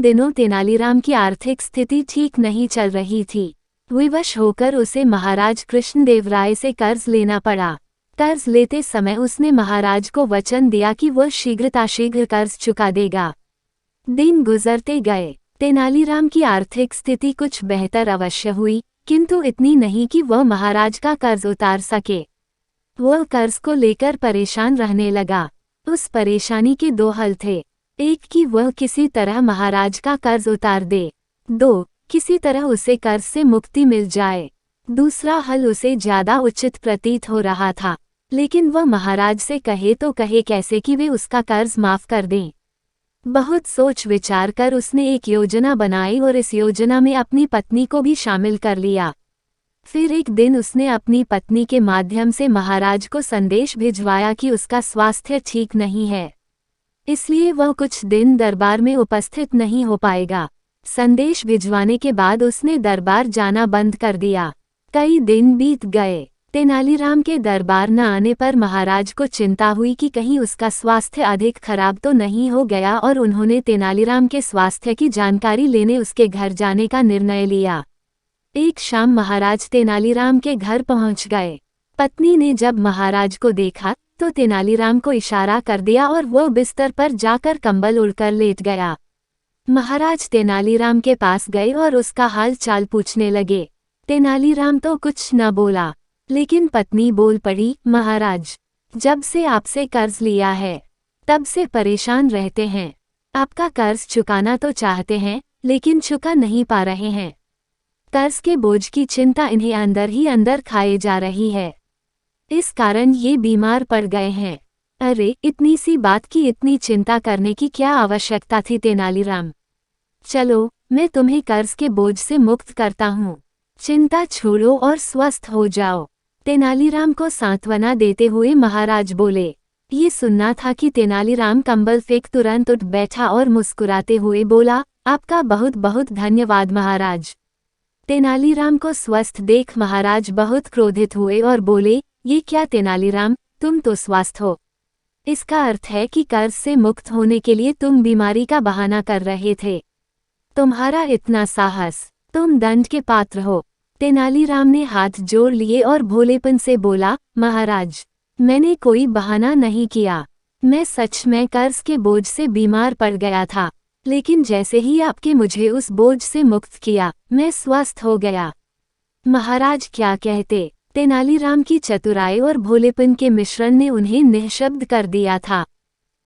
दिनों तेनालीराम की आर्थिक स्थिति ठीक नहीं चल रही थी। विवश होकर उसे महाराज कृष्णदेवराय से कर्ज लेना पड़ा। कर्ज लेते समय उसने महाराज को वचन दिया कि वह शीघ्र कर्ज चुका देगा। दिन गुजरते गए। तेनालीराम की आर्थिक स्थिति कुछ बेहतर अवश्य हुई, किंतु इतनी नहीं कि वह महाराज का कर्ज उतार सके। वह कर्ज को लेकर परेशान रहने लगा। उस परेशानी के दो हल थे। एक कि वह किसी तरह महाराज का कर्ज उतार दे, दो किसी तरह उसे कर्ज से मुक्ति मिल जाए। दूसरा हल उसे ज्यादा उचित प्रतीत हो रहा था, लेकिन वह महाराज से कहे तो कहे कैसे कि वे उसका कर्ज माफ कर दें। बहुत सोच विचार कर उसने एक योजना बनाई और इस योजना में अपनी पत्नी को भी शामिल कर लिया। फिर एक दिन उसने अपनी पत्नी के माध्यम से महाराज को संदेश भिजवाया कि उसका स्वास्थ्य ठीक नहीं है, इसलिए वह कुछ दिन दरबार में उपस्थित नहीं हो पाएगा। संदेश भिजवाने के बाद उसने दरबार जाना बंद कर दिया। कई दिन बीत गए। तेनालीराम के दरबार न आने पर महाराज को चिंता हुई कि कहीं उसका स्वास्थ्य अधिक खराब तो नहीं हो गया, और उन्होंने तेनालीराम के स्वास्थ्य की जानकारी लेने उसके घर जाने का निर्णय लिया। एक शाम महाराज तेनालीराम के घर पहुंच गए। पत्नी ने जब महाराज को देखा तो तेनालीराम को इशारा कर दिया और वह बिस्तर पर जाकर कंबल उड़कर लेट गया। महाराज तेनालीराम के पास गए और उसका हाल चाल पूछने लगे। तेनालीराम तो कुछ न बोला, लेकिन पत्नी बोल पड़ी, महाराज, जब से आपसे कर्ज लिया है तब से परेशान रहते हैं। आपका कर्ज चुकाना तो चाहते हैं, लेकिन चुका नहीं पा रहे हैं। कर्ज के बोझ की चिंता इन्हें अंदर ही अंदर खाए जा रही है। इस कारण ये बीमार पड़ गए हैं। अरे, इतनी सी बात की इतनी चिंता करने की क्या आवश्यकता थी तेनालीराम? चलो, मैं तुम्हें कर्ज के बोझ से मुक्त करता हूँ। चिंता छोड़ो और स्वस्थ हो जाओ। तेनालीराम को सांत्वना देते हुए महाराज बोले। ये सुनना था कि तेनालीराम कंबल फेंक तुरंत उठ बैठा और मुस्कुराते हुए बोला, आपका बहुत बहुत धन्यवाद महाराज। तेनालीराम को स्वस्थ देख महाराज बहुत क्रोधित हुए और बोले, ये क्या तेनालीराम, तुम तो स्वस्थ हो। इसका अर्थ है कि कर्ज से मुक्त होने के लिए तुम बीमारी का बहाना कर रहे थे। तुम्हारा इतना साहस, तुम दंड के पात्र हो। तेनालीराम ने हाथ जोड़ लिए और भोलेपन से बोला, महाराज, मैंने कोई बहाना नहीं किया। मैं सच में कर्ज के बोझ से बीमार पड़ गया था, लेकिन जैसे ही आपके मुझे उस बोझ से मुक्त किया, मैं स्वस्थ हो गया। महाराज क्या कहते? तेनालीराम की चतुराई और भोलेपन के मिश्रण ने उन्हें निःशब्द कर दिया था।